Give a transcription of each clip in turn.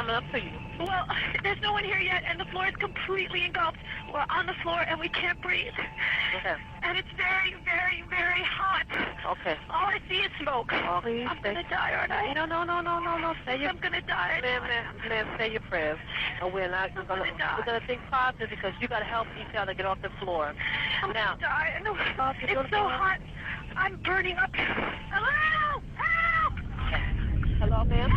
coming up to you. Well, there's no one here yet, and the floor is completely engulfed. We're on the floor, and we can't breathe. Okay. And it's very, very, very hot. Okay. All I see is smoke. Oh, please. I'm going to die, aren't I? No. Say your... I'm going to die. Ma'am, say your prayers. And we're gonna think positive because you gotta help each other get off the floor. I'm now, going to die. No, it's so hot. I'm burning up. Hello! Help! Hello, ma'am?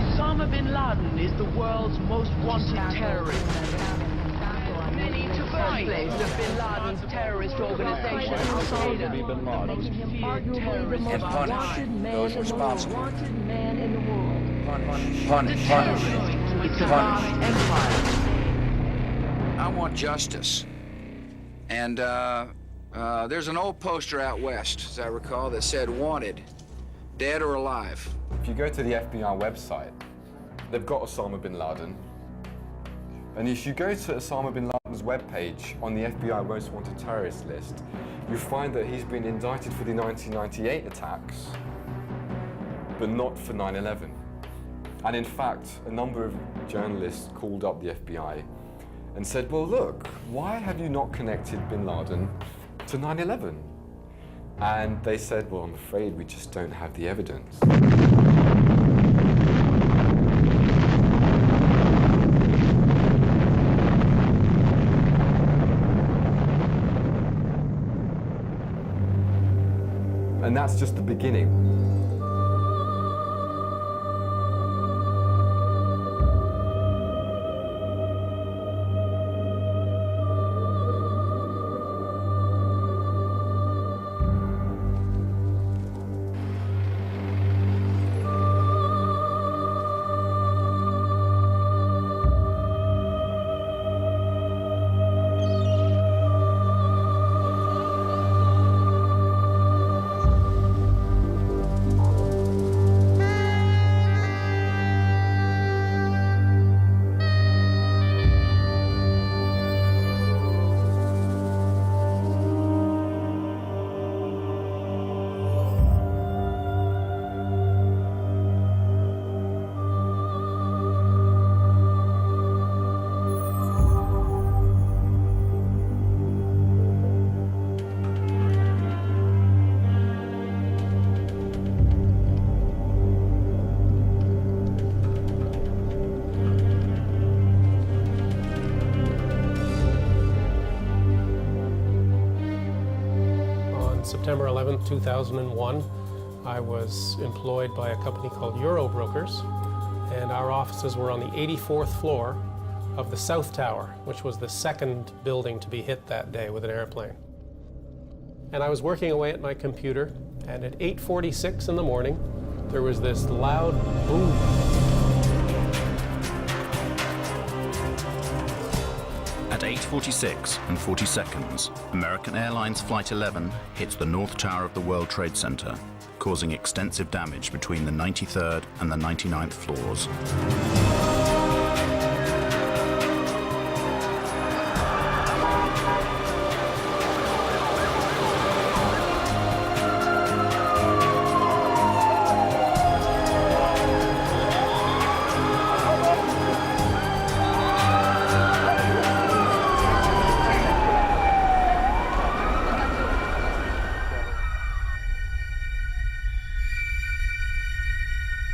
Osama bin Laden is the world's most wanted terrorist. Many to first place of bin Laden's terrorist organization, Al-Qaeda, the most feared terrorist and punish those responsible. Punish. It's a vast empire. I want justice. And there's an old poster out west, as I recall, that said wanted, dead or alive. If you go to the FBI website, they've got Osama bin Laden. And if you go to Osama bin Laden's webpage on the FBI most wanted terrorist list, you find that he's been indicted for the 1998 attacks, but not for 9/11. And in fact, a number of journalists called up the FBI and said, well, look, why have you not connected bin Laden to 9/11? And they said, well, I'm afraid we just don't have the evidence. And that's just the beginning. September 11th, 2001, I was employed by a company called Euro Brokers, and our offices were on the 84th floor of the South Tower, which was the second building to be hit that day with an airplane. And I was working away at my computer, and at 8:46 in the morning, there was this loud boom. At 8:46 and 40 seconds, American Airlines Flight 11 hits the North Tower of the World Trade Center, causing extensive damage between the 93rd and the 99th floors.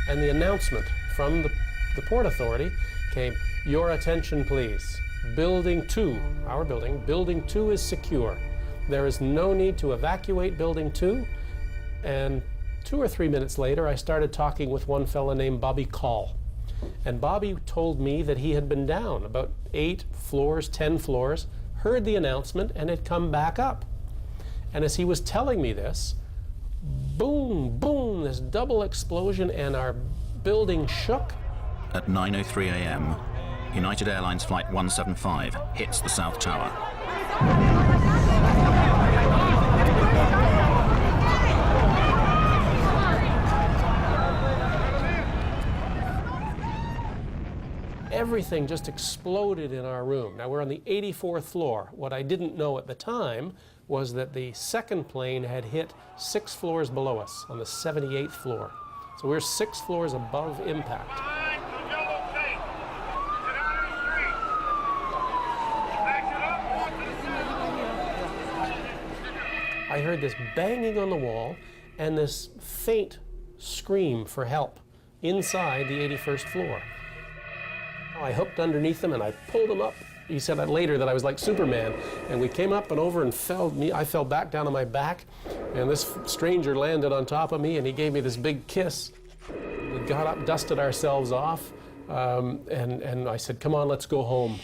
And the announcement from the Port Authority came, "Your attention please. Building 2, our building, Building 2 is secure. There is no need to evacuate Building 2. And 2 or 3 minutes later, I started talking with one fella named Bobby Call. And Bobby told me that he had been down about 8 floors, 10 floors, heard the announcement, and had come back up. And as he was telling me this, boom, boom, this double explosion, and our building shook. At 9:03 a.m., United Airlines Flight 175 hits the South Tower. Everything just exploded in our room. Now we're on the 84th floor. What I didn't know at the time was that the second plane had hit 6 floors below us on the 78th floor. So we're 6 floors above impact. I heard this banging on the wall and this faint scream for help inside the 81st floor. I hooked underneath him and I pulled him up. He said later that I was like Superman, and we came up and over and I fell back down on my back, and this stranger landed on top of me and he gave me this big kiss. We got up, dusted ourselves off, and I said, come on, let's go home.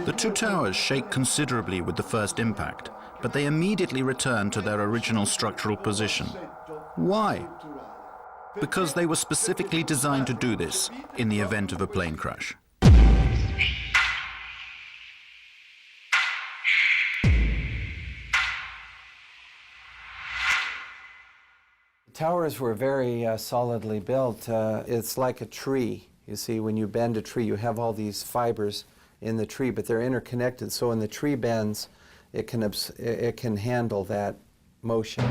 The two towers shake considerably with the first impact, but they immediately return to their original structural position. Why? Because they were specifically designed to do this in the event of a plane crash. The towers were very solidly built. It's like a tree. You see, when you bend a tree, you have all these fibers in the tree, but they're interconnected. So when the tree bends, it can handle that motion.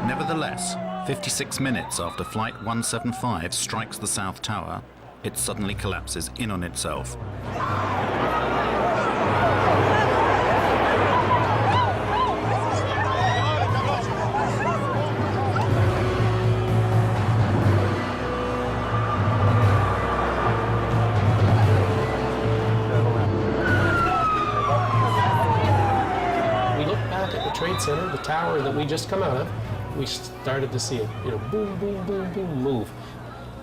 Nevertheless, 56 minutes after Flight 175 strikes the South Tower, it suddenly collapses in on itself. We looked back at the Trade Center, the tower that we just come out of. We started to see it, boom, boom, boom, boom, move.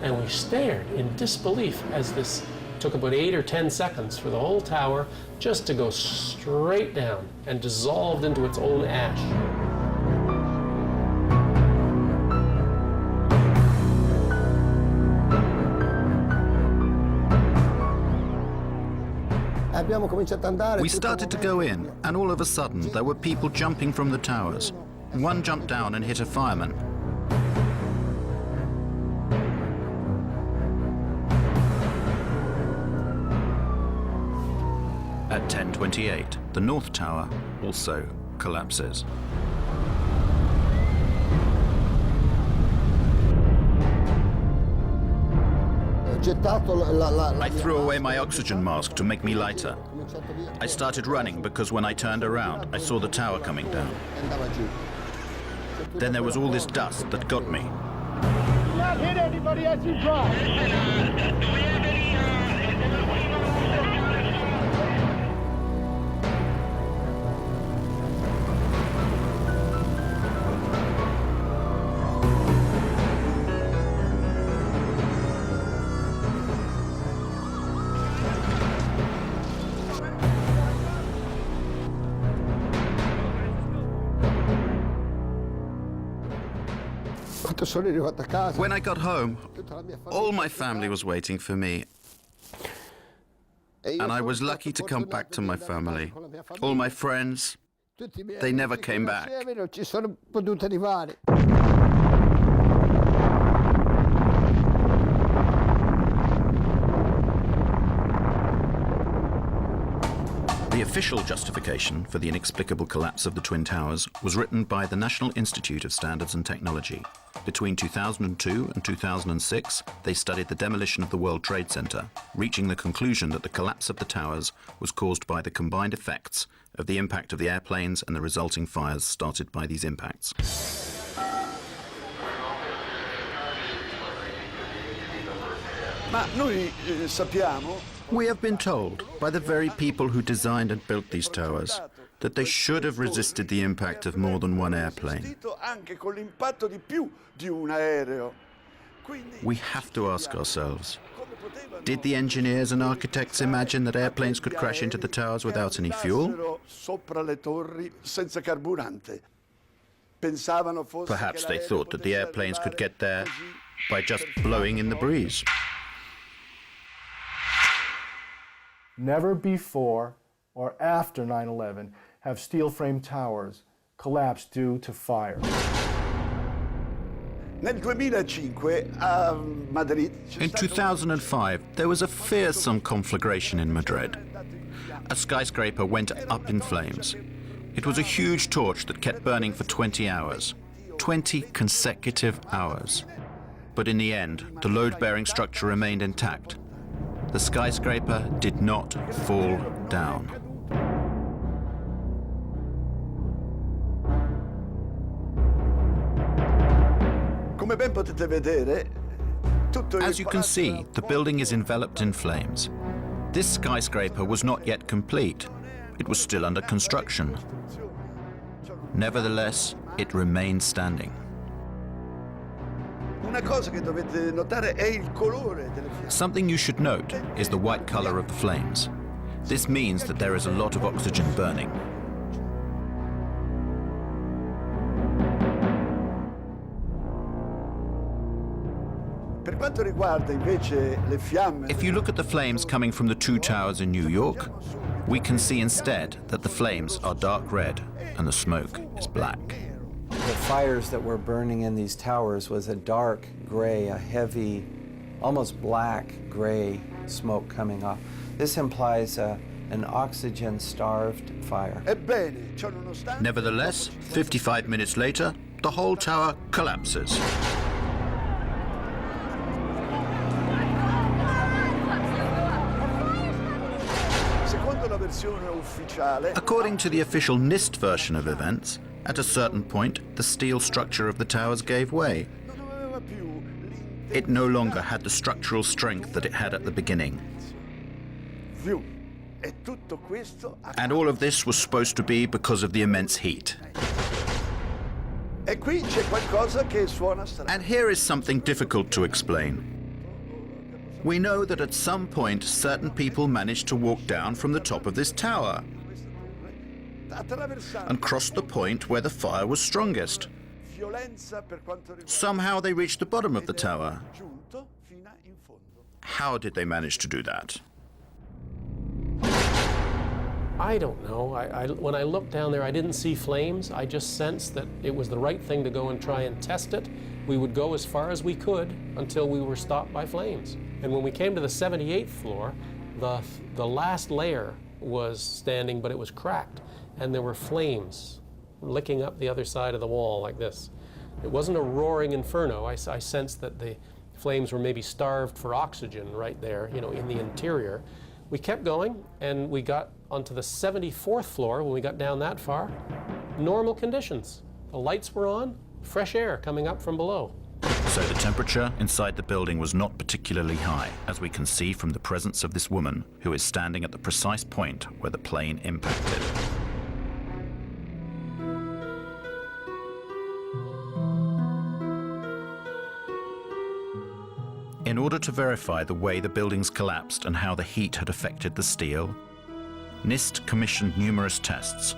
And we stared in disbelief as this took about 8 or 10 seconds for the whole tower just to go straight down and dissolved into its own ash. We started to go in, and all of a sudden there were people jumping from the towers. One jumped down and hit a fireman. At 10:28, the North Tower also collapses. I threw away my oxygen mask to make me lighter. I started running because when I turned around, I saw the tower coming down. Then there was all this dust that got me. Do not hit anybody as you drive. When I got home, all my family was waiting for me. And I was lucky to come back to my family. All my friends, they never came back. The official justification for the inexplicable collapse of the Twin Towers was written by the National Institute of Standards and Technology. Between 2002 and 2006, they studied the demolition of the World Trade Center, reaching the conclusion that the collapse of the towers was caused by the combined effects of the impact of the airplanes and the resulting fires started by these impacts. We have been told by the very people who designed and built these towers that they should have resisted the impact of more than one airplane. We have to ask ourselves, did the engineers and architects imagine that airplanes could crash into the towers without any fuel? Perhaps they thought that the airplanes could get there by just blowing in the breeze. Never before or after 9/11 have steel frame towers collapsed due to fire. Nel 2005 a Madrid. In 2005, there was a fearsome conflagration in Madrid. A skyscraper went up in flames. It was a huge torch that kept burning for 20 hours. 20 consecutive hours. But in the end, the load-bearing structure remained intact. The skyscraper did not fall down. Come ben potete vedere, tutto il As you can see, the building is enveloped in flames. This skyscraper was not yet complete. It was still under construction. Nevertheless, it remained standing. Una cosa che dovete notare è il colore delle fiamme. Something you should note is the white color of the flames. This means that there is a lot of oxygen burning. Per quanto riguarda invece le fiamme, If you look at the flames coming from the two towers in New York, we can see instead that the flames are dark red and the smoke is black. The fires that were burning in these towers was a dark gray, a heavy, almost black gray smoke coming off. This implies an oxygen-starved fire. ebbene, ciò nonostante, Nevertheless, 55 minutes later, the whole tower collapses. secondo la versione ufficiale, According to the official NIST version of events, at a certain point, the steel structure of the towers gave way. non aveva più It no longer had the structural strength that it had at the beginning. più. E tutto questo And all of this was supposed to be because of the immense heat. E qui c'è qualcosa che suona strano. And here is something difficult to explain. We know that at some point certain people managed to walk down from the top of this tower Attraversando and cross the point where the fire was strongest. violenza per quanto riguarda Somehow they reached the bottom of the tower. giunto fino in fondo. How did they manage to do that? I don't know. When I looked down there, I didn't see flames. I just sensed that it was the right thing to go and try and test it. We would go as far as we could until we were stopped by flames. And when we came to the 78th floor, the last layer was standing, but it was cracked. And there were flames licking up the other side of the wall like this. It wasn't a roaring inferno. I sensed that the flames were maybe starved for oxygen right there, you know, in the interior. We kept going, and we got onto the 74th floor. When we got down that far, normal conditions. The lights were on, fresh air coming up from below. So the temperature inside the building was not particularly high, as we can see from the presence of this woman who is standing at the precise point where the plane impacted. In order to verify the way the buildings collapsed and how the heat had affected the steel, NIST commissioned numerous tests,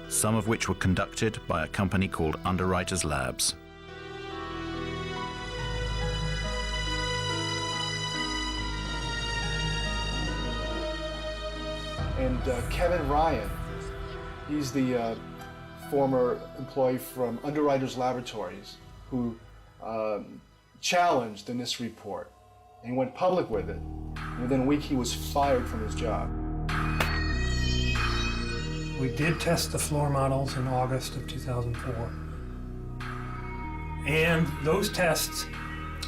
some of which were conducted by a company called Underwriters Labs. And Kevin Ryan, he's the former employee from Underwriters Laboratories who challenged the NIST report. And he went public with it. And within a week, he was fired from his job. We did test the floor models in August of 2004. And those tests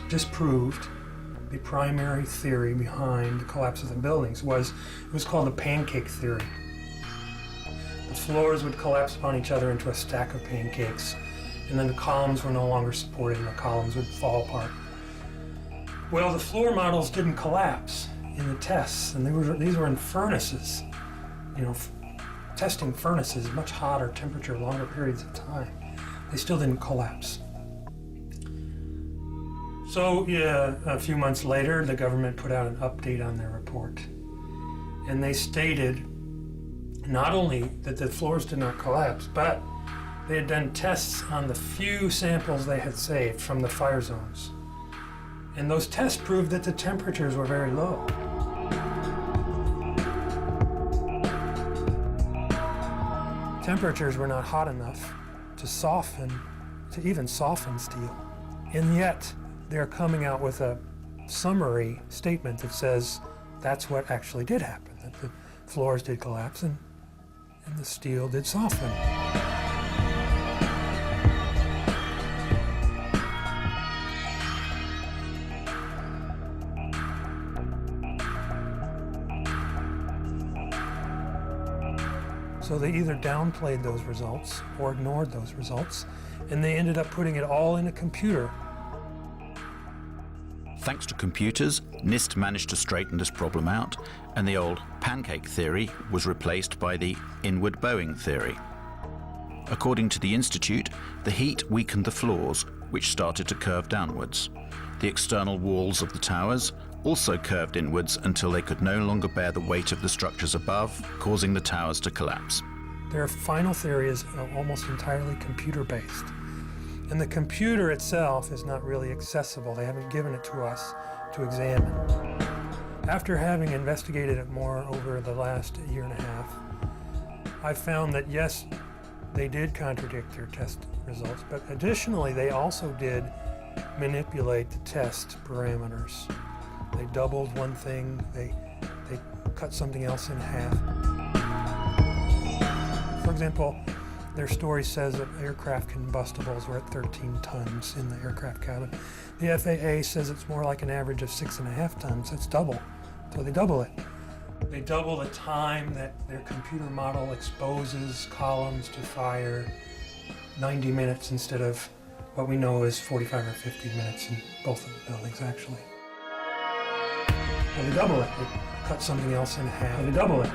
disproved the primary theory behind the collapse of the buildings. It was called the pancake theory. The floors would collapse upon each other into a stack of pancakes, and then the columns were no longer supported and the columns would fall apart. Well, the floor models didn't collapse in the tests, and these were in furnaces. You know, testing furnaces, much hotter temperature, longer periods of time. They still didn't collapse. So, yeah, a few months later, the government put out an update on their report. And they stated not only that the floors did not collapse, but they had done tests on the few samples they had saved from the fire zones. And those tests proved that the temperatures were very low. Temperatures were not hot enough to even soften steel. And yet, they're coming out with a summary statement that says that's what actually did happen, that the floors did collapse and the steel did soften. So they either downplayed those results or ignored those results, and they ended up putting it all in a computer. Thanks to computers, NIST managed to straighten this problem out, and the old pancake theory was replaced by the inward bowing theory. According to the Institute, the heat weakened the floors, which started to curve downwards. The external walls of the towers also curved inwards until they could no longer bear the weight of the structures above, causing the towers to collapse. Their final theory is almost entirely computer-based. And the computer itself is not really accessible. They haven't given it to us to examine. After having investigated it more over the last year and a half, I found that yes, they did contradict their test results, but additionally they also did manipulate the test parameters. They doubled one thing, they cut something else in half. For example, their story says that aircraft combustibles were at 13 tons in the aircraft cabin. The FAA says it's more like an average of 6.5 tons. That's double. So they double it. They double the time that their computer model exposes columns to fire, 90 minutes instead of what we know is 45 or 50 minutes in both of the buildings, actually. Well, they double it. They cut something else in half. They double it.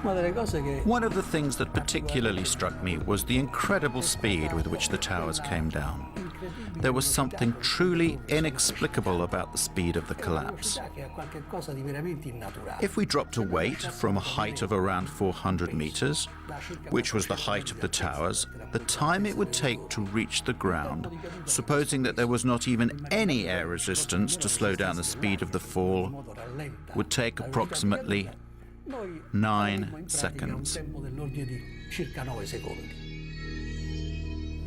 One of the things that particularly struck me was the incredible speed with which the towers came down. There was something truly inexplicable about the speed of the collapse. If we dropped a weight from a height of around 400 meters, which was the height of the towers, the time it would take to reach the ground, supposing that there was not even any air resistance to slow down the speed of the fall, would take approximately 9 seconds.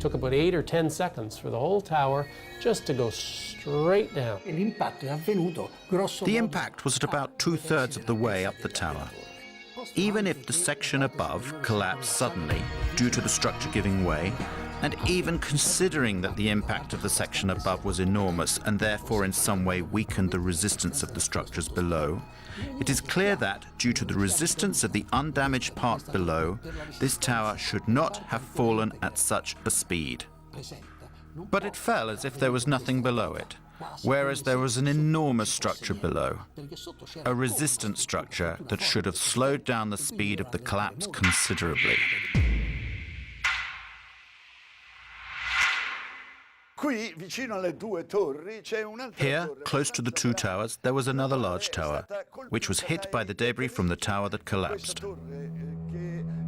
Took about 8 or 10 seconds for the whole tower just to go straight down. The impact was at about 2/3 of the way up the tower. Even if the section above collapsed suddenly due to the structure giving way, and even considering that the impact of the section above was enormous and therefore in some way weakened the resistance of the structures below, it is clear that, due to the resistance of the undamaged part below, this tower should not have fallen at such a speed. But it fell as if there was nothing below it, whereas there was an enormous structure below, a resistant structure that should have slowed down the speed of the collapse considerably. Here, close to the two towers, there was another large tower, which was hit by the debris from the tower that collapsed.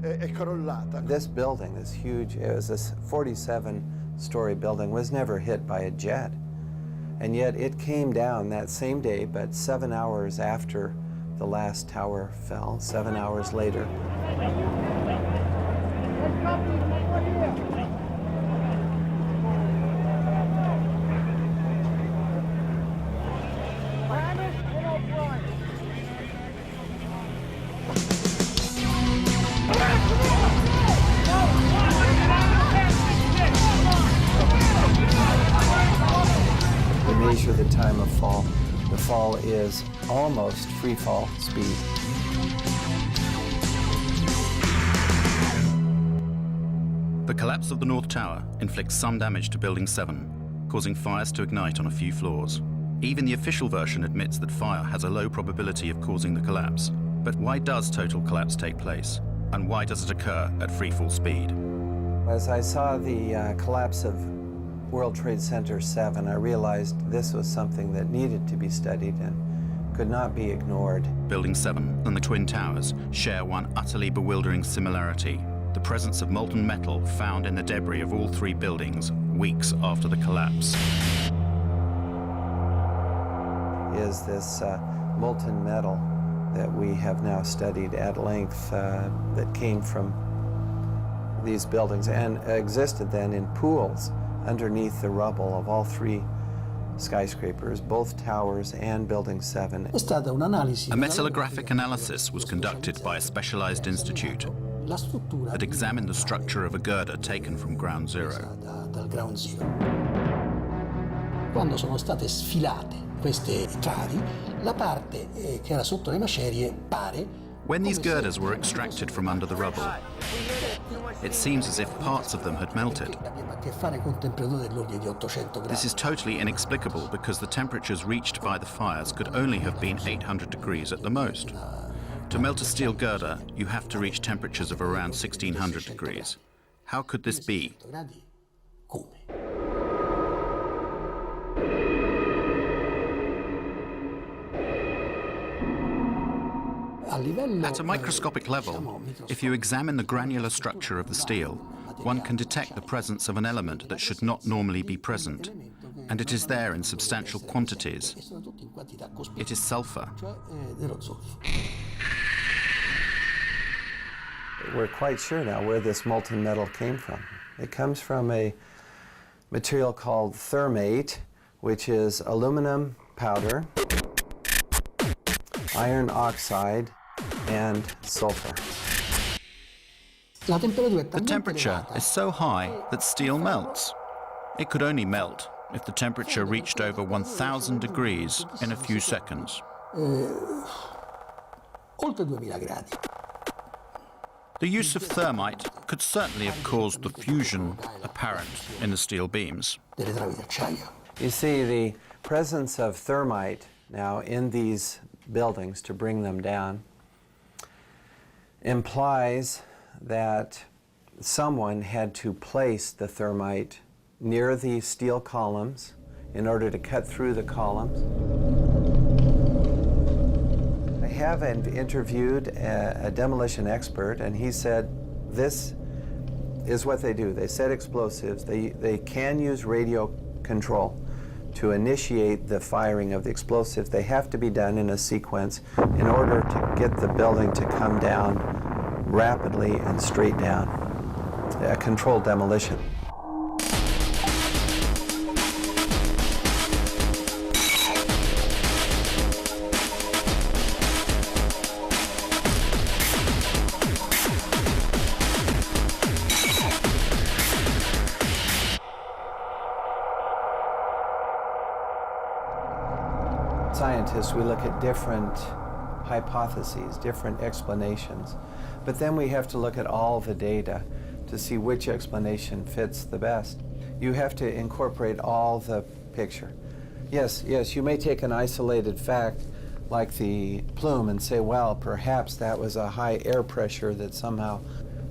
This building, this huge, it was this 47-story building, was never hit by a jet. And yet it came down that same day, but 7 hours after the last tower fell, 7 hours later. Measure the time of fall. The fall is almost free fall speed. The collapse of the North Tower inflicts some damage to Building 7, causing fires to ignite on a few floors. Even the official version admits that fire has a low probability of causing the collapse. But why does total collapse take place? And why does it occur at free fall speed? As I saw the collapse of World Trade Center 7, I realized this was something that needed to be studied and could not be ignored. Building 7 and the Twin Towers share one utterly bewildering similarity: the presence of molten metal found in the debris of all three buildings weeks after the collapse. Is this molten metal that we have now studied at length that came from these buildings and existed then in pools underneath the rubble of all three skyscrapers, both towers and Building 7. A metallographic analysis was conducted by a specialized institute that examined the structure of a girder taken from ground zero. Quando sono state sfilate queste travi, la parte che era sotto le macerie pare. When these girders were extracted from under the rubble, it seems as if parts of them had melted. This is totally inexplicable because the temperatures reached by the fires could only have been 800 degrees at the most. To melt a steel girder, you have to reach temperatures of around 1600 degrees. How could this be? At a microscopic level, if you examine the granular structure of the steel, one can detect the presence of an element that should not normally be present, and it is there in substantial quantities. It is sulfur. We're quite sure now where this molten metal came from. It comes from a material called thermate, which is aluminum powder, iron oxide, and sulfur. The temperature is so high that steel melts. It could only melt if the temperature reached over 1000 degrees in a few seconds. The use of thermite could certainly have caused the fusion apparent in the steel beams. You see, the presence of thermite now in these buildings to bring them down implies that someone had to place the thermite near the steel columns in order to cut through the columns. I have interviewed a demolition expert, and he said this is what they do. They set explosives. They can use radio control to initiate the firing of the explosives. They have to be done in a sequence in order to get the building to come down rapidly and straight down. A controlled demolition. Scientists, we look at different hypotheses, different explanations, but then we have to look at all the data to see which explanation fits the best. You have to incorporate all the picture. Yes, you may take an isolated fact like the plume and say, well, perhaps that was a high air pressure that somehow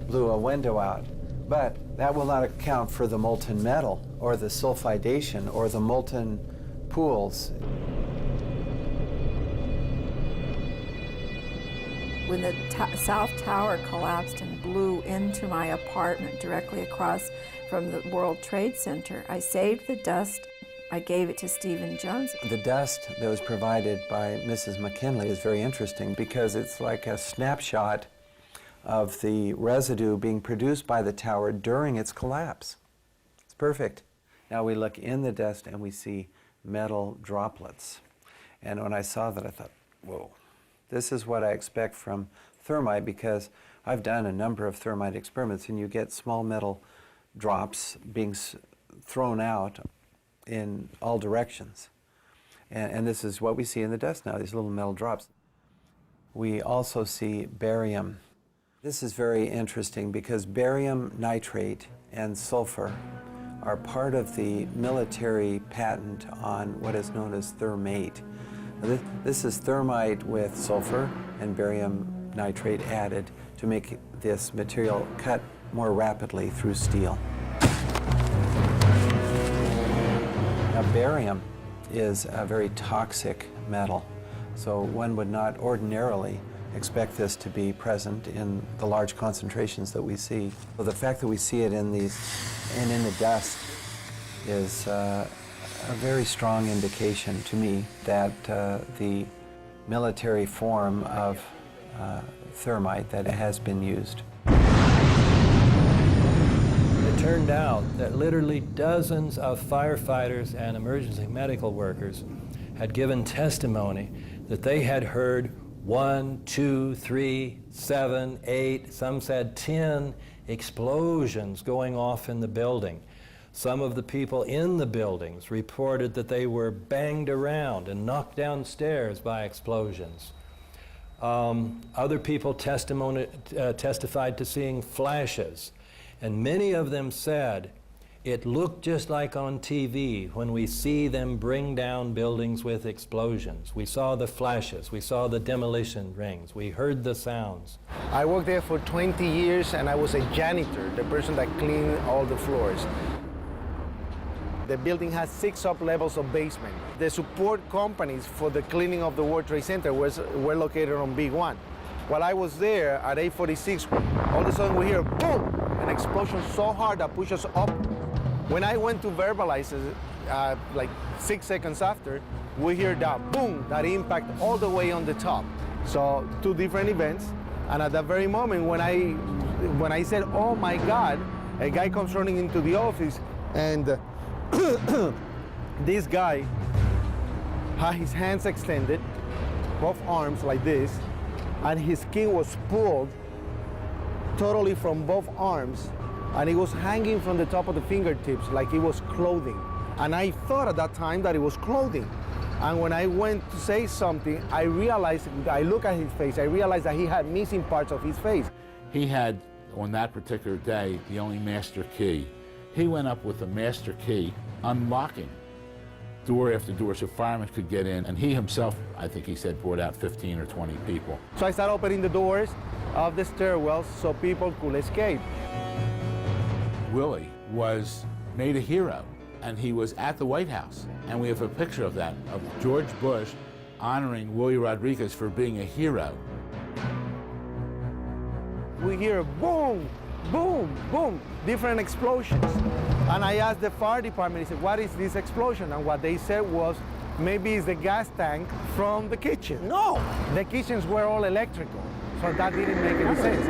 blew a window out, but that will not account for the molten metal or the sulfidation or the molten pools. When the South Tower collapsed and blew into my apartment directly across from the World Trade Center, I saved the dust. I gave it to Stephen Jones. The dust that was provided by Mrs. McKinley is very interesting because it's like a snapshot of the residue being produced by the tower during its collapse. It's perfect. Now we look in the dust and we see metal droplets. And when I saw that, I thought, whoa. This is what I expect from thermite because I've done a number of thermite experiments and you get small metal drops being thrown out in all directions. And this is what we see in the dust now, these little metal drops. We also see barium. This is very interesting because barium nitrate and sulfur are part of the military patent on what is known as thermate. This is thermite with sulfur and barium nitrate added to make this material cut more rapidly through steel. Now, barium is a very toxic metal, so one would not ordinarily expect this to be present in the large concentrations that we see. So the fact that we see it in these and in the dust is a very strong indication to me that the military form of thermite that has been used. The turned out that literally dozens of firefighters and emergency medical workers had given testimony that they had heard 1, 2, 3, 7, 8, some said 10 explosions going off in the building. Some of the people in the buildings reported that they were banged around and knocked downstairs by explosions. Other people testified to seeing flashes, and many of them said, it looked just like on TV when we see them bring down buildings with explosions. We saw the flashes, we saw the demolition rings, we heard the sounds. I worked there for 20 years and I was a janitor, the person that cleaned all the floors. The building has 6 up-levels of basement. The support companies for the cleaning of the World Trade Center were located on Big 1. While I was there at 8:46, all of a sudden we hear boom, an explosion so hard that pushed us up. When I went to verbalize it, like 6 seconds after, we hear that boom, that impact all the way on the top. So 2 different events, and at that very moment when I said, oh my God, a guy comes running into the office, and this guy had his hands extended, both arms like this, and his skin was pulled totally from both arms, and it was hanging from the top of the fingertips like it was clothing. And I thought at that time that it was clothing. And when I went to say something, I realized, I looked at his face, I realized that he had missing parts of his face. He had, on that particular day, the only master key. He went up with a master key, unlocking door after door so firemen could get in, and he himself, I think he said, brought out 15 or 20 people. So I started opening the doors of the stairwells so people could escape. Willie was made a hero, and he was at the White House, and we have a picture of that, of George Bush honoring Willie Rodriguez for being a hero. We hear boom, boom, boom, different explosions. And I asked the fire department, he said, what is this explosion? And what they said was, maybe it's the gas tank from the kitchen. No, the kitchens were all electrical, so that didn't make any sense.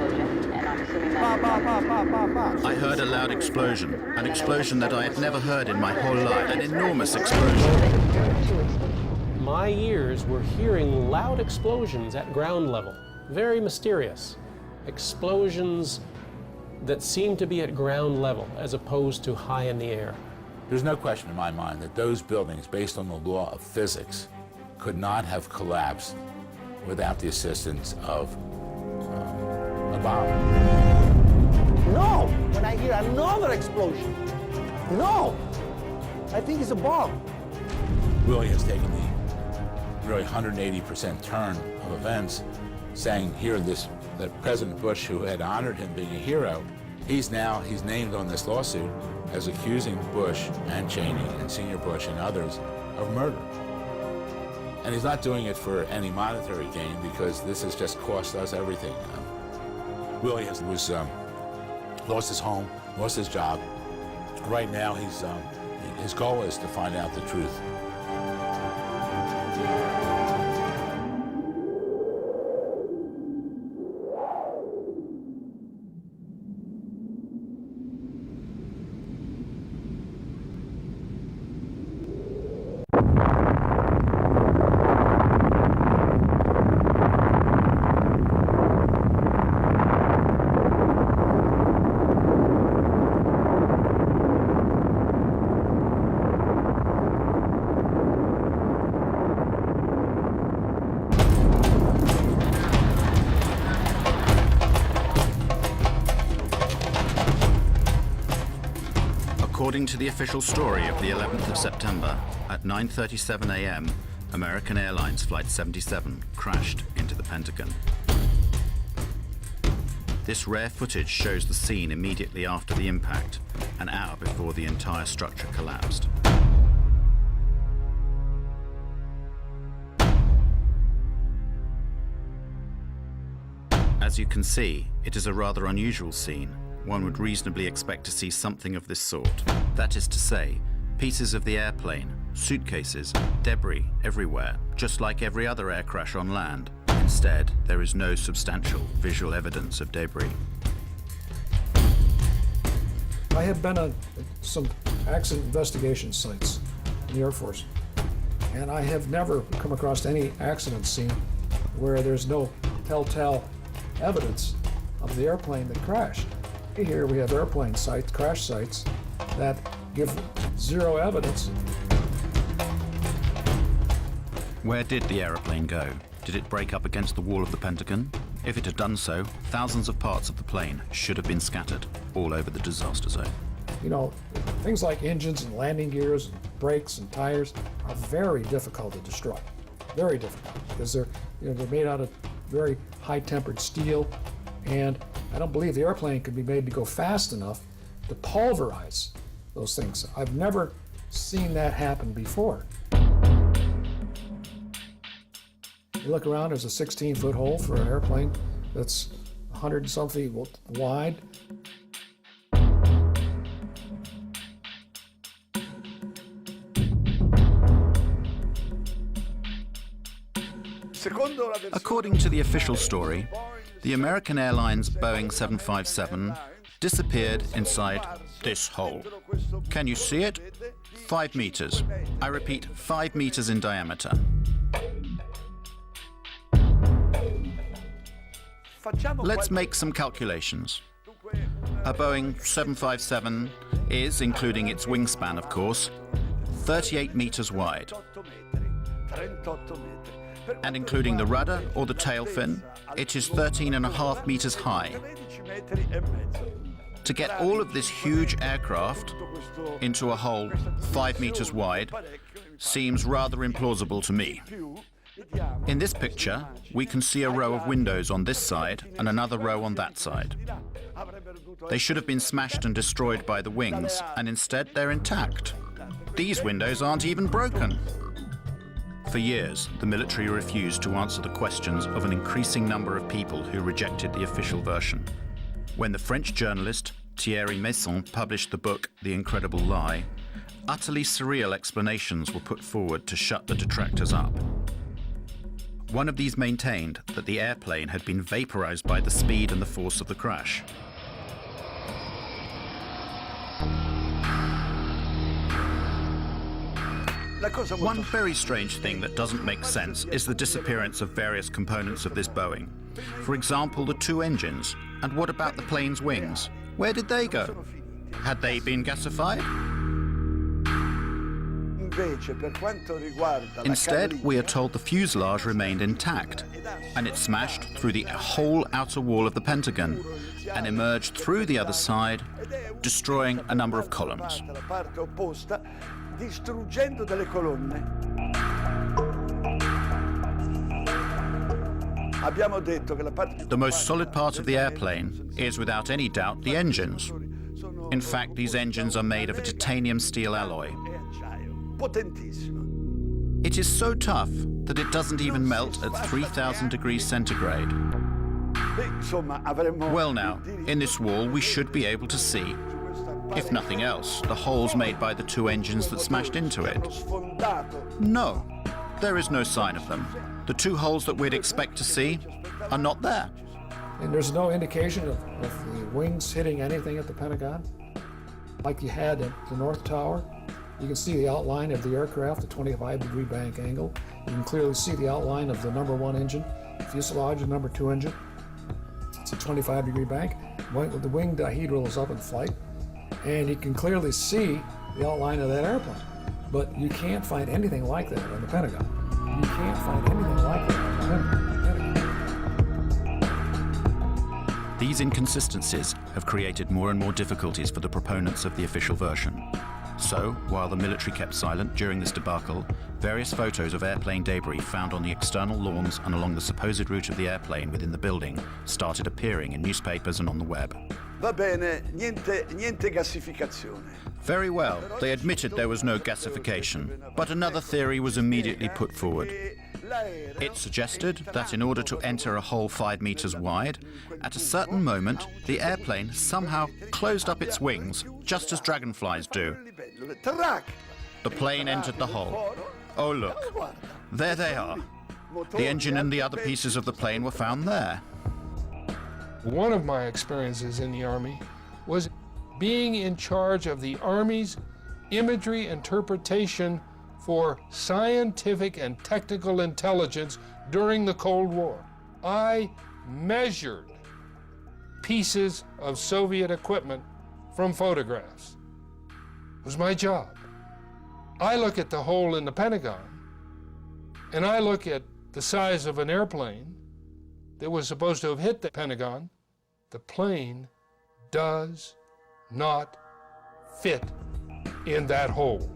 I heard a loud explosion, an explosion that I had never heard in my whole life, an enormous explosion. My ears were hearing loud explosions at ground level, very mysterious. Explosions that seemed to be at ground level as opposed to high in the air. There's no question in my mind that those buildings, based on the law of physics, could not have collapsed without the assistance of a bomb. No! When I hear another explosion, no! I think it's a bomb. Willie has taken the really 180% turn of events, saying here that President Bush, who had honored him being a hero, he's named on this lawsuit as accusing Bush and Cheney and Senior Bush and others of murder. And he's not doing it for any monetary gain because this has just cost us everything. Willie lost his home, lost his job. Right now, his goal is to find out the truth. According to the official story of the 11th of September, at 9:37 a.m., American Airlines Flight 77 crashed into the Pentagon. This rare footage shows the scene immediately after the impact, an hour before the entire structure collapsed. As you can see, it is a rather unusual scene. One would reasonably expect to see something of this sort. That is to say, pieces of the airplane, suitcases, debris everywhere, just like every other air crash on land. Instead, there is no substantial visual evidence of debris. I have been on some accident investigation sites in the Air Force, and I have never come across any accident scene where there's no telltale evidence of the airplane that crashed. Here we have airplane sites, crash sites, that give zero evidence. Where did the aeroplane go? Did it break up against the wall of the Pentagon? If it had done so, thousands of parts of the plane should have been scattered all over the disaster zone. You know, things like engines and landing gears, brakes and tires are very difficult to destroy. Very difficult, because they're made out of very high-tempered steel, and I don't believe the airplane could be made to go fast enough to pulverize those things. I've never seen that happen before. You look around, there's a 16-foot hole for an airplane that's 100 and some feet wide. According to the official story, the American Airlines Boeing 757 disappeared inside this hole. Can you see it? 5 meters. I repeat, 5 meters in diameter. Let's make some calculations. A Boeing 757 is, including its wingspan of course, 38 meters wide. And including the rudder or the tail fin, it is 13.5 meters high. To get all of this huge aircraft into a hole 5 meters wide seems rather implausible to me. In this picture, we can see a row of windows on this side and another row on that side. They should have been smashed and destroyed by the wings, and instead they're intact. These windows aren't even broken. For years, the military refused to answer the questions of an increasing number of people who rejected the official version. When the French journalist Thierry Meyssan published the book The Incredible Lie, utterly surreal explanations were put forward to shut the detractors up. One of these maintained that the airplane had been vaporized by the speed and the force of the crash. One very strange thing that doesn't make sense is the disappearance of various components of this Boeing. For example, the 2 engines. And what about the plane's wings? Where did they go? Had they been gasified? Instead, we are told the fuselage remained intact, and it smashed through the whole outer wall of the Pentagon and emerged through the other side, destroying a number of columns. The most solid part of the airplane is, without any doubt, the engines. In fact, these engines are made of a titanium steel alloy. It is so tough that it doesn't even melt at 3,000 degrees centigrade. Well now, in this wall we should be able to see, if nothing else, the holes made by the 2 engines that smashed into it. No, there is no sign of them. The 2 holes that we'd expect to see are not there. And there's no indication of the wings hitting anything at the Pentagon? Like you had at the North Tower? You can see the outline of the aircraft, the 25-degree bank angle. You can clearly see the outline of the number 1 engine, fuselage, the number 2 engine. It's a 25-degree bank. The wing dihedral is up in flight, and you can clearly see the outline of that airplane. But you can't find anything like that in the Pentagon. You can't find anything like that in the Pentagon. These inconsistencies have created more and more difficulties for the proponents of the official version. So, while the military kept silent during this debacle, various photos of airplane debris found on the external lawns and along the supposed route of the airplane within the building started appearing in newspapers and on the web. Va bene, niente gassificazione. Very well, they admitted there was no gasification, but another theory was immediately put forward. It suggested that in order to enter a hole 5 meters wide, at a certain moment, the airplane somehow closed up its wings, just as dragonflies do. The plane entered the hole. Oh look, there they are. The engine and the other pieces of the plane were found there. One of my experiences in the Army was being in charge of the Army's imagery interpretation for scientific and technical intelligence during the Cold War. I measured pieces of Soviet equipment from photographs. It was my job. I look at the hole in the Pentagon, and I look at the size of an airplane that was supposed to have hit the Pentagon. The plane does not fit in that hole.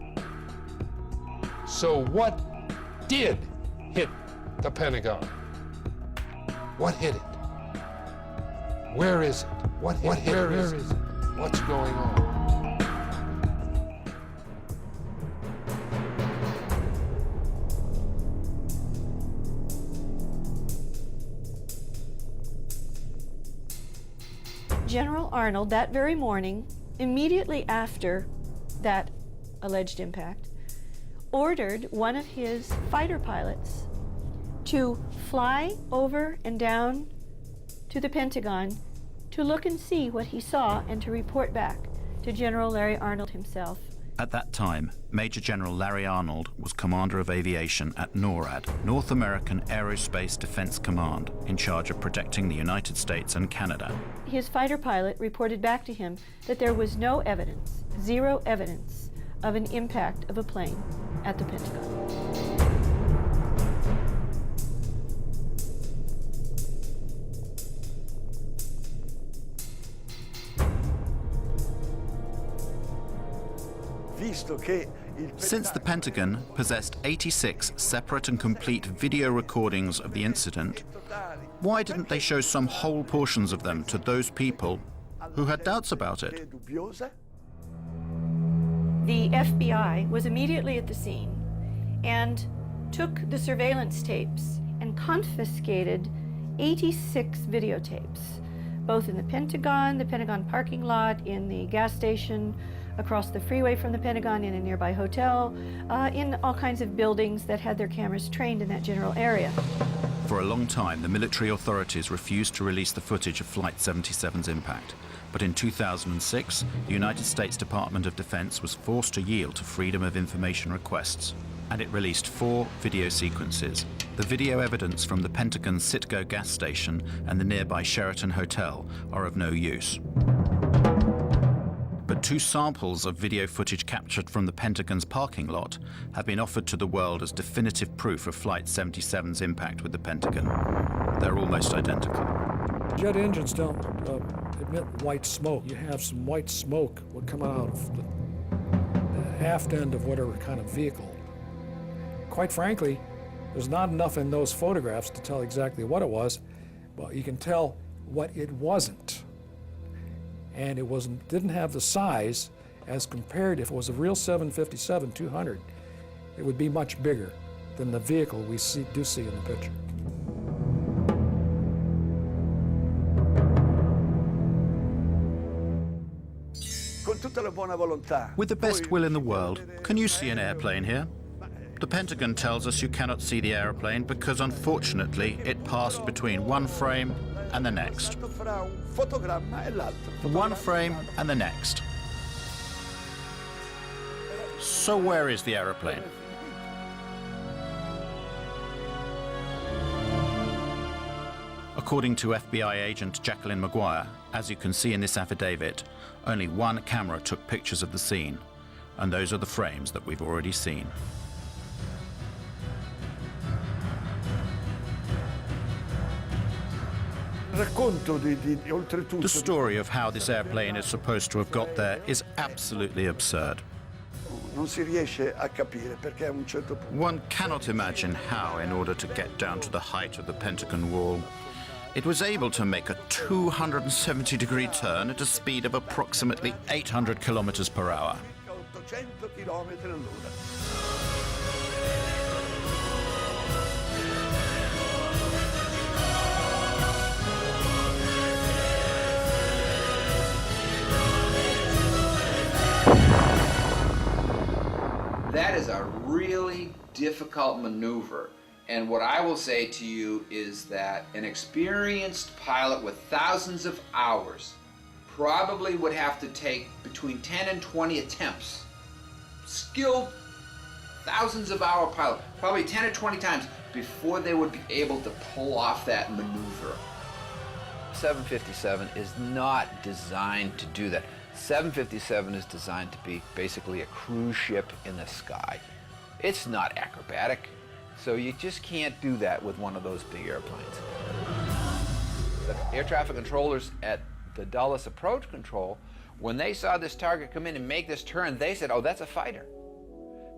So what did hit the Pentagon? What hit it? Where is it? What hit it? Where is it? What's going on? General Arnold, that very morning, immediately after that alleged impact, ordered one of his fighter pilots to fly over and down to the Pentagon to look and see what he saw and to report back to General Larry Arnold himself. At that time, Major General Larry Arnold was Commander of Aviation at NORAD, North American Aerospace Defense Command, in charge of protecting the United States and Canada. His fighter pilot reported back to him that there was no evidence, zero evidence, of an impact of a plane at the Pentagon. Since the Pentagon possessed 86 separate and complete video recordings of the incident, why didn't they show some whole portions of them to those people who had doubts about it? The FBI was immediately at the scene and took the surveillance tapes and confiscated 86 videotapes, both in the Pentagon parking lot, in the gas station, across the freeway from the Pentagon, in a nearby hotel, in all kinds of buildings that had their cameras trained in that general area. For a long time, the military authorities refused to release the footage of Flight 77's impact. But in 2006, the United States Department of Defense was forced to yield to Freedom of Information requests, and it released 4 video sequences. The video evidence from the Pentagon's Citgo gas station and the nearby Sheraton Hotel are of no use. But 2 samples of video footage captured from the Pentagon's parking lot have been offered to the world as definitive proof of Flight 77's impact with the Pentagon. They're almost identical. Jet engines don't emit white smoke. You have some white smoke would come out of the aft end of whatever kind of vehicle. Quite frankly, there's not enough in those photographs to tell exactly what it was, but you can tell what it wasn't. And it didn't have the size as compared, if it was a real 757-200, it would be much bigger than the vehicle we do see in the picture. With the best will in the world, can you see an airplane here? The Pentagon tells us you cannot see the airplane because, unfortunately, it passed between one frame and the next. One frame and the next. So where is the aeroplane? According to FBI agent Jacqueline Maguire, as you can see in this affidavit, only one camera took pictures of the scene, and those are the frames that we've already seen. The story of how this airplane is supposed to have got there is absolutely absurd. One cannot imagine how, in order to get down to the height of the Pentagon wall, it was able to make a 270-degree turn at a speed of approximately 800 kilometers per hour. That is a really difficult maneuver. And what I will say to you is that an experienced pilot with thousands of hours probably would have to take between 10 and 20 attempts. Skilled, thousands of hour pilot, probably 10 or 20 times before they would be able to pull off that maneuver. 757 is not designed to do that. 757 is designed to be basically a cruise ship in the sky. It's not acrobatic, so you just can't do that with one of those big airplanes. The air traffic controllers at the Dulles Approach Control, when they saw this target come in and make this turn, they said, oh, that's a fighter.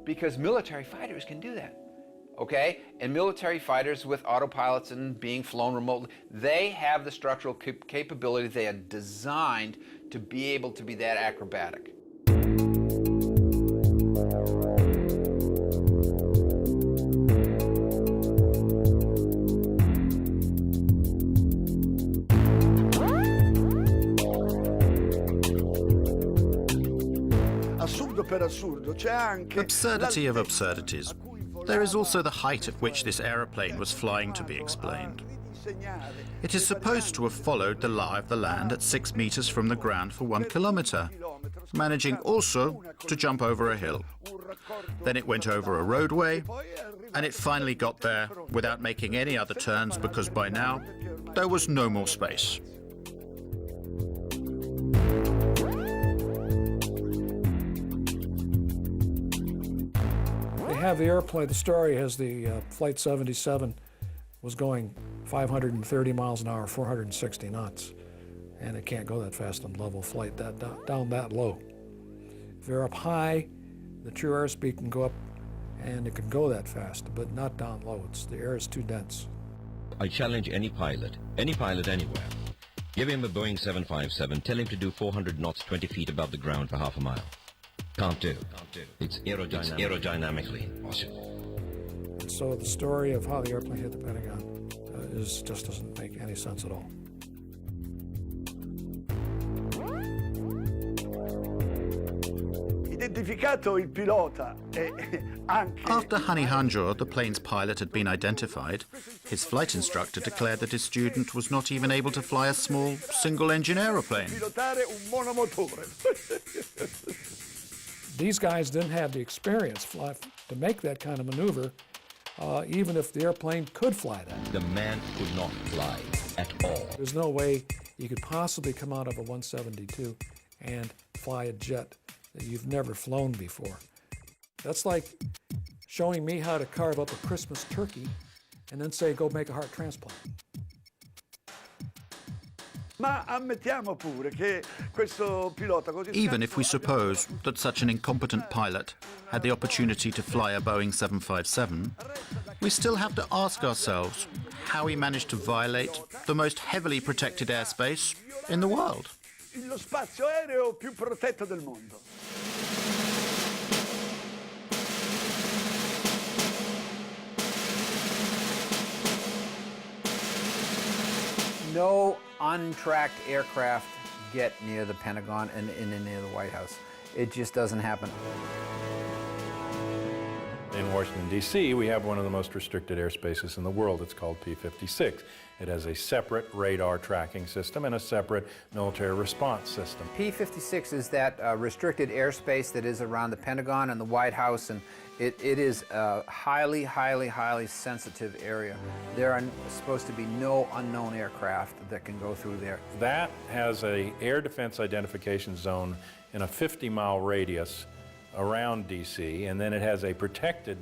Because military fighters can do that, okay? And military fighters with autopilots and being flown remotely, they have the structural capability. They are designed to be able to be that acrobatic. Absurdity of absurdities. There is also the height at which this aeroplane was flying to be explained. It is supposed to have followed the lie of the land at 6 meters from the ground for 1 kilometer, managing also to jump over a hill. Then it went over a roadway, and it finally got there without making any other turns because by now there was no more space. Have the airplane, the story has the Flight 77 was going 530 miles an hour, 460 knots, and it can't go that fast on level flight, down that low. If you're up high, the true airspeed can go up and it can go that fast, but not down low. The air is too dense. I challenge any pilot anywhere. Give him a Boeing 757, tell him to do 400 knots 20 feet above the ground for half a mile. Can't do. It's aerodynamically impossible. And so the story of how the airplane hit the Pentagon just doesn't make any sense at all. After Hani Hanjour, the plane's pilot, had been identified, his flight instructor declared that his student was not even able to fly a small single-engine aeroplane. These guys didn't have the experience to make that kind of maneuver, even if the airplane could fly that. The man could not fly at all. There's no way you could possibly come out of a 172 and fly a jet that you've never flown before. That's like showing me how to carve up a Christmas turkey and then say, go make a heart transplant. Even if we suppose that such an incompetent pilot had the opportunity to fly a Boeing 757, we still have to ask ourselves how he managed to violate the most heavily protected airspace in the world. Lo spazio aereo più protetto del mondo. No untracked aircraft get near the Pentagon and near the White House. It just doesn't happen. In Washington, D.C., we have one of the most restricted airspaces in the world. It's called P-56. It has a separate radar tracking system and a separate military response system. P-56 is that restricted airspace that is around the Pentagon and the White House, and it is a highly, highly, highly sensitive area. There are supposed to be no unknown aircraft that can go through there. That has an air defense identification zone in a 50-mile radius around D.C., and then it has a protected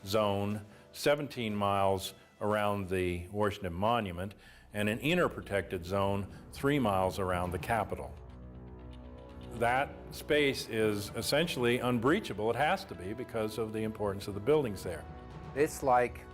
zone 17 miles around the Washington Monument and an inner protected zone 3 miles around the Capitol. That space is essentially unbreachable. It has to be because of the importance of the buildings there. It's like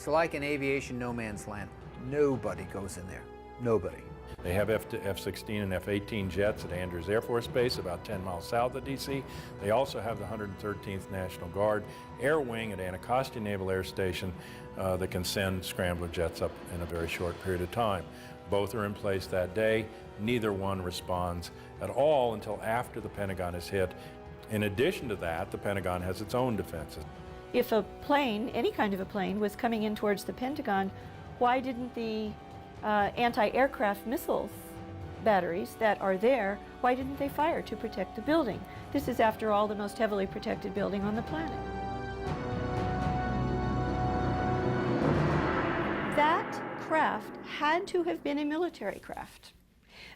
an aviation no man's land. Nobody goes in there. Nobody. They have F-16 and F-18 jets at Andrews Air Force Base, about 10 miles south of D.C. They also have the 113th National Guard Air Wing at Anacostia Naval Air Station that can send scrambler jets up in a very short period of time. Both are in place that day. Neither one responds at all until after the Pentagon is hit. In addition to that, the Pentagon has its own defenses. If a plane, any kind of a plane, was coming in towards the Pentagon, why didn't the anti-aircraft missiles batteries that are there, why didn't they fire to protect the building? This is, after all, the most heavily protected building on the planet. That craft had to have been a military craft,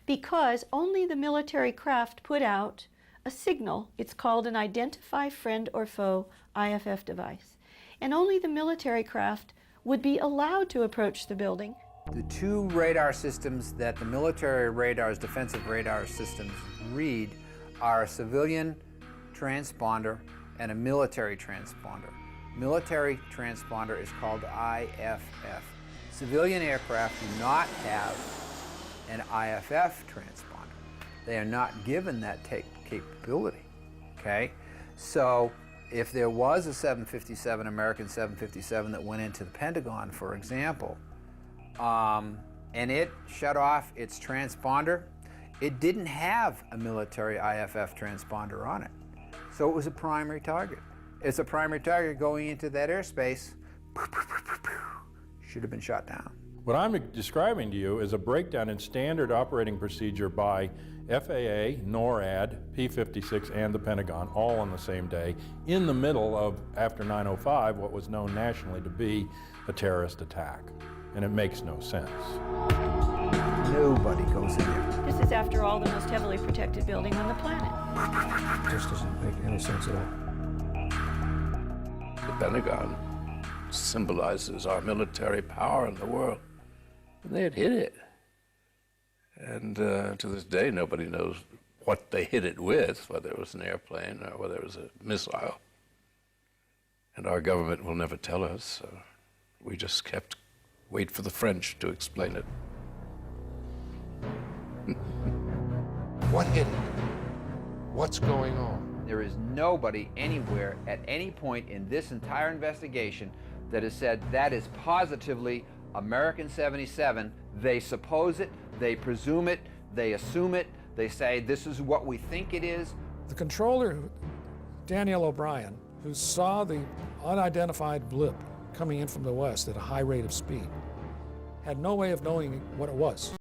because only the military craft put out a signal. It's called an Identify Friend or Foe IFF device. And only the military craft would be allowed to approach the building. The two radar systems that the military radars, defensive radar systems, read are a civilian transponder and a military transponder. Military transponder is called IFF. Civilian aircraft do not have an IFF transponder. They are not given that capability, okay? So if there was a 757, American 757 that went into the Pentagon, for example, and it shut off its transponder, it didn't have a military IFF transponder on it. So it was a primary target. It's a primary target going into that airspace, should have been shot down. What I'm describing to you is a breakdown in standard operating procedure by FAA, NORAD, P-56, and the Pentagon, all on the same day, in the middle of, after 9/05, what was known nationally to be a terrorist attack. And it makes no sense. Nobody goes in there. This is, after all, the most heavily protected building on the planet. It just doesn't make any sense at all. The Pentagon symbolizes our military power in the world. And they had hit it. And to this day, nobody knows what they hit it with, whether it was an airplane or whether it was a missile. And our government will never tell us, so we just kept wait for the French to explain it. What hit it? What's going on? There is nobody anywhere at any point in this entire investigation that has said that is positively American 77. They suppose it, they presume it, they assume it, they say this is what we think it is. The controller, Danielle O'Brien, who saw the unidentified blip coming in from the west at a high rate of speed, had no way of knowing what it was.